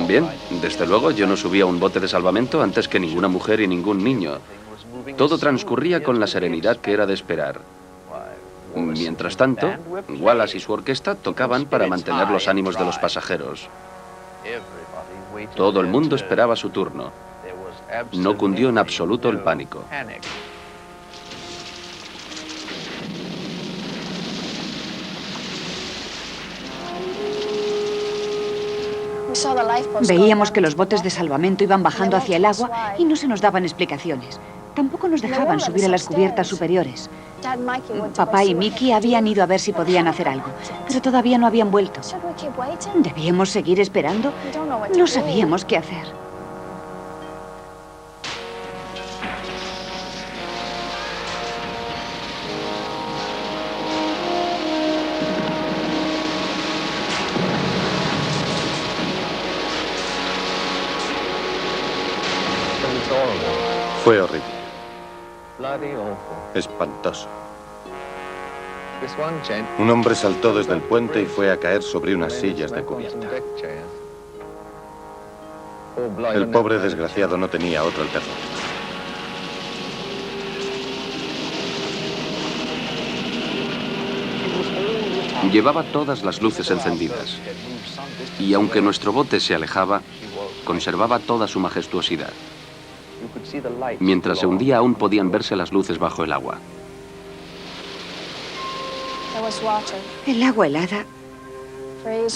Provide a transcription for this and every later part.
Bien, desde luego yo no subía a un bote de salvamento antes que ninguna mujer y ningún niño. Todo transcurría con la serenidad que era de esperar. Mientras tanto, Wallace y su orquesta tocaban para mantener los ánimos de los pasajeros. Todo el mundo esperaba su turno. No cundió en absoluto el pánico. Veíamos que los botes de salvamento iban bajando hacia el agua y no se nos daban explicaciones. Tampoco nos dejaban subir a las cubiertas superiores. Papá y Mickey habían ido a ver si podían hacer algo, pero todavía no habían vuelto. ¿Debíamos seguir esperando? No sabíamos qué hacer. Fue horrible. Espantoso. Un hombre saltó desde el puente y fue a caer sobre unas sillas de cubierta. El pobre desgraciado no tenía otra alternativa. Llevaba todas las luces encendidas. Y aunque nuestro bote se alejaba, conservaba toda su majestuosidad. Mientras se hundía, aún podían verse las luces bajo el agua. El agua helada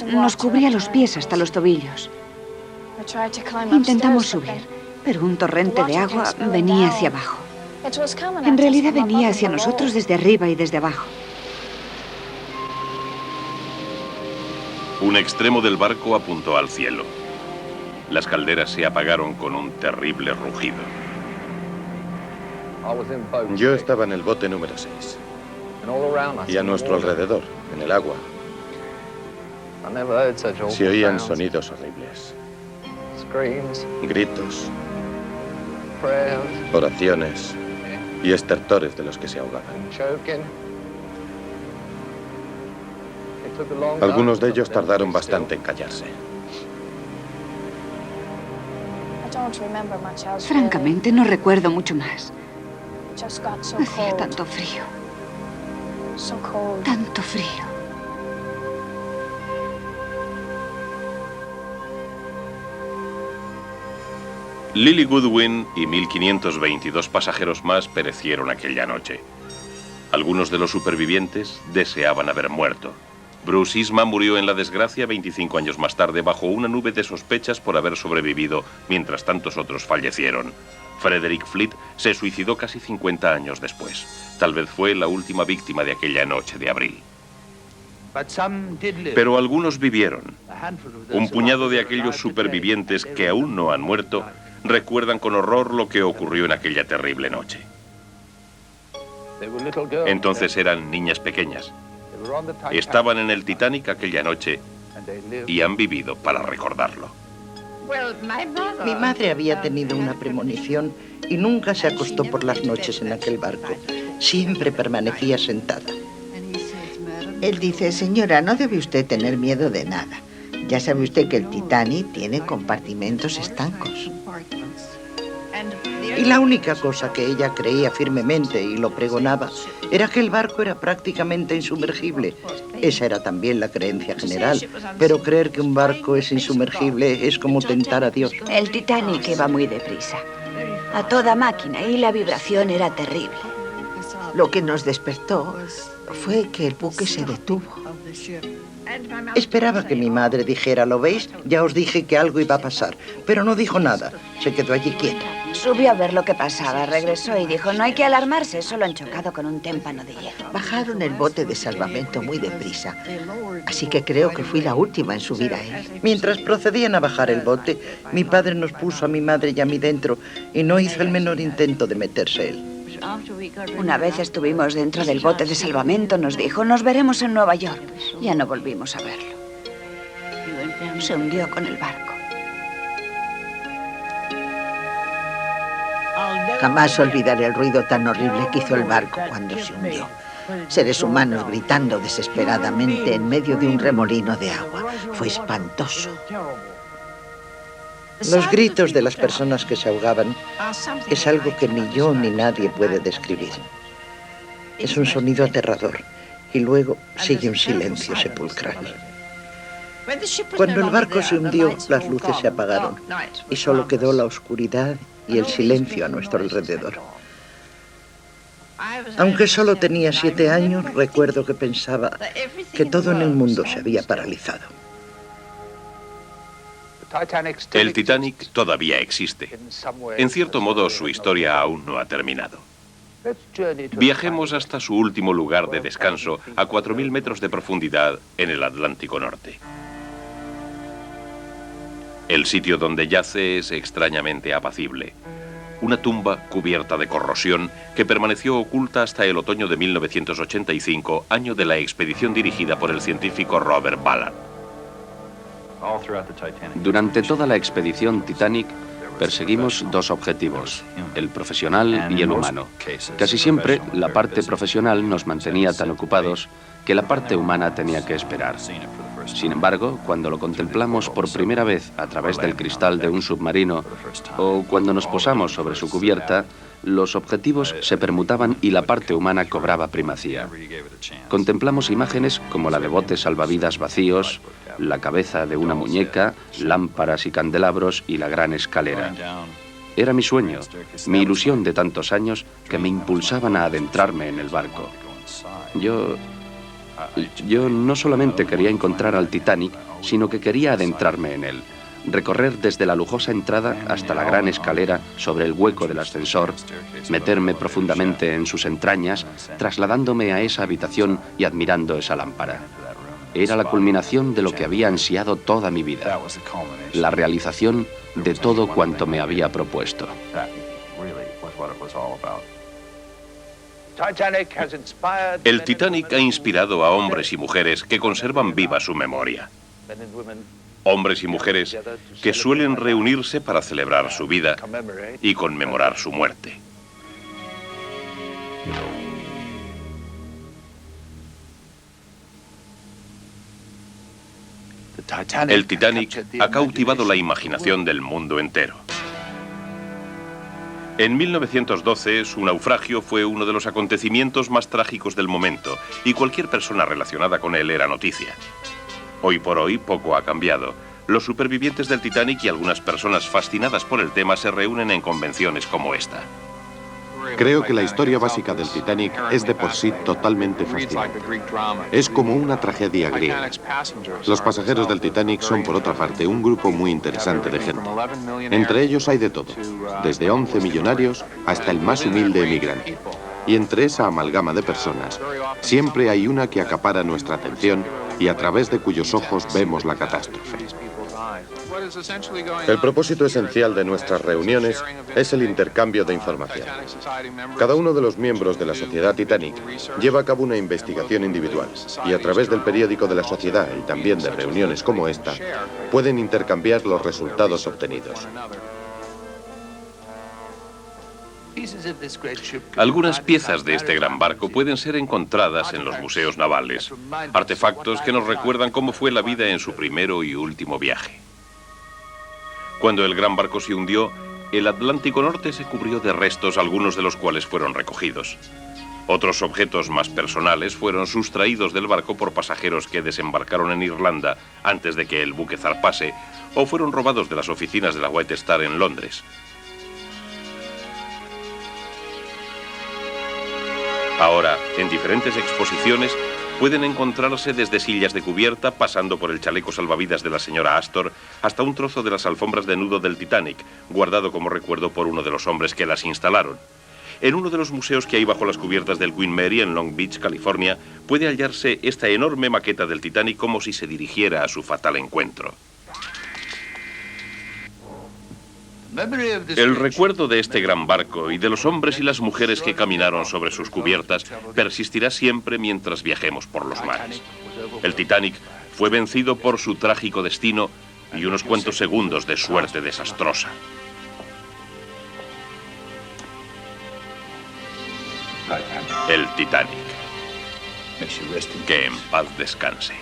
nos cubría los pies hasta los tobillos. Intentamos subir, pero un torrente de agua venía hacia abajo. En realidad venía hacia nosotros desde arriba y desde abajo. Un extremo del barco apuntó al cielo. Las calderas se apagaron con un terrible rugido. Yo estaba en el bote número 6. Y a nuestro alrededor, en el agua, se oían sonidos horribles. Gritos, oraciones y estertores de los que se ahogaban. Algunos de ellos tardaron bastante en callarse. Francamente, no recuerdo mucho más. Hacía tanto frío. Tanto frío. Lily Goodwin y 1522 pasajeros más perecieron aquella noche. Algunos de los supervivientes deseaban haber muerto. Bruce Isma murió en la desgracia 25 años más tarde bajo una nube de sospechas por haber sobrevivido, mientras tantos otros fallecieron. Frederick Fleet se suicidó casi 50 años después. Tal vez fue la última víctima de aquella noche de abril. Pero algunos vivieron. Un puñado de aquellos supervivientes que aún no han muerto recuerdan con horror lo que ocurrió en aquella terrible noche. Entonces eran niñas pequeñas. Estaban en el Titanic aquella noche y han vivido para recordarlo. Mi madre había tenido una premonición y nunca se acostó por las noches en aquel barco. Siempre permanecía sentada. Él dice, señora, no debe usted tener miedo de nada. Ya sabe usted que el Titanic tiene compartimentos estancos. Y la única cosa que ella creía firmemente y lo pregonaba era que el barco era prácticamente insumergible. Esa era también la creencia general, pero creer que un barco es insumergible es como tentar a Dios. El Titanic iba muy deprisa, a toda máquina, y la vibración era terrible. Lo que nos despertó fue que el buque se detuvo. Esperaba que mi madre dijera, ¿lo veis? Ya os dije que algo iba a pasar, pero no dijo nada. Se quedó allí quieta. Subió a ver lo que pasaba, regresó y dijo, no hay que alarmarse, solo han chocado con un témpano de hielo. Bajaron el bote de salvamento muy deprisa, así que creo que fui la última en subir a él. Mientras procedían a bajar el bote, mi padre nos puso a mi madre y a mí dentro y no hizo el menor intento de meterse él. Una vez estuvimos dentro del bote de salvamento, nos dijo, nos veremos en Nueva York. Ya no volvimos a verlo. Se hundió con el barco. Jamás olvidaré el ruido tan horrible que hizo el barco cuando se hundió. Seres humanos gritando desesperadamente en medio de un remolino de agua. Fue espantoso. Los gritos de las personas que se ahogaban es algo que ni yo ni nadie puede describir. Es un sonido aterrador y luego sigue un silencio sepulcral. Cuando el barco se hundió, las luces se apagaron y solo quedó la oscuridad y el silencio a nuestro alrededor. Aunque solo tenía 7 años, recuerdo que pensaba que todo en el mundo se había paralizado. El Titanic todavía existe. En cierto modo, su historia aún no ha terminado. Viajemos hasta su último lugar de descanso a 4.000 metros de profundidad en el Atlántico Norte. El sitio donde yace es extrañamente apacible. Una tumba cubierta de corrosión que permaneció oculta hasta el otoño de 1985, año de la expedición dirigida por el científico Robert Ballard. Durante toda la expedición Titanic perseguimos 2 objetivos, el profesional y el humano. Casi siempre la parte profesional nos mantenía tan ocupados que la parte humana tenía que esperar. Sin embargo, cuando lo contemplamos por primera vez a través del cristal de un submarino o cuando nos posamos sobre su cubierta, los objetivos se permutaban y la parte humana cobraba primacía. Contemplamos imágenes como la de botes salvavidas vacíos, la cabeza de una muñeca, lámparas y candelabros y la gran escalera. Era mi sueño, mi ilusión de tantos años que me impulsaban a adentrarme en el barco. Yo no solamente quería encontrar al Titanic, sino que quería adentrarme en él. Recorrer desde la lujosa entrada hasta la gran escalera sobre el hueco del ascensor, meterme profundamente en sus entrañas, trasladándome a esa habitación y admirando esa lámpara. Era la culminación de lo que había ansiado toda mi vida, la realización de todo cuanto me había propuesto. El Titanic ha inspirado a hombres y mujeres que conservan viva su memoria. Hombres y mujeres que suelen reunirse para celebrar su vida y conmemorar su muerte. El Titanic ha cautivado la imaginación del mundo entero. En 1912, su naufragio fue uno de los acontecimientos más trágicos del momento y cualquier persona relacionada con él era noticia. Hoy por hoy, poco ha cambiado. Los supervivientes del Titanic y algunas personas fascinadas por el tema se reúnen en convenciones como esta. Creo que la historia básica del Titanic es de por sí totalmente fascinante. Es como una tragedia griega. Los pasajeros del Titanic son, por otra parte, un grupo muy interesante de gente. Entre ellos hay de todo, desde 11 millonarios hasta el más humilde emigrante. Y entre esa amalgama de personas, siempre hay una que acapara nuestra atención y a través de cuyos ojos vemos la catástrofe. El propósito esencial de nuestras reuniones es el intercambio de información. Cada uno de los miembros de la Sociedad Titanic lleva a cabo una investigación individual y a través del periódico de la sociedad y también de reuniones como esta, pueden intercambiar los resultados obtenidos. Algunas piezas de este gran barco pueden ser encontradas en los museos navales, artefactos que nos recuerdan cómo fue la vida en su primero y último viaje. Cuando el gran barco se hundió, el Atlántico Norte se cubrió de restos, algunos de los cuales fueron recogidos. Otros objetos más personales fueron sustraídos del barco por pasajeros que desembarcaron en Irlanda antes de que el buque zarpase o fueron robados de las oficinas de la White Star en Londres. Ahora, en diferentes exposiciones, pueden encontrarse desde sillas de cubierta, pasando por el chaleco salvavidas de la señora Astor, hasta un trozo de las alfombras de nudo del Titanic, guardado como recuerdo por uno de los hombres que las instalaron. En uno de los museos que hay bajo las cubiertas del Queen Mary, en Long Beach, California, puede hallarse esta enorme maqueta del Titanic como si se dirigiera a su fatal encuentro. El recuerdo de este gran barco y de los hombres y las mujeres que caminaron sobre sus cubiertas persistirá siempre mientras viajemos por los mares. El Titanic fue vencido por su trágico destino y unos cuantos segundos de suerte desastrosa. El Titanic. Que en paz descanse.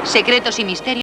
Secretos y misterios.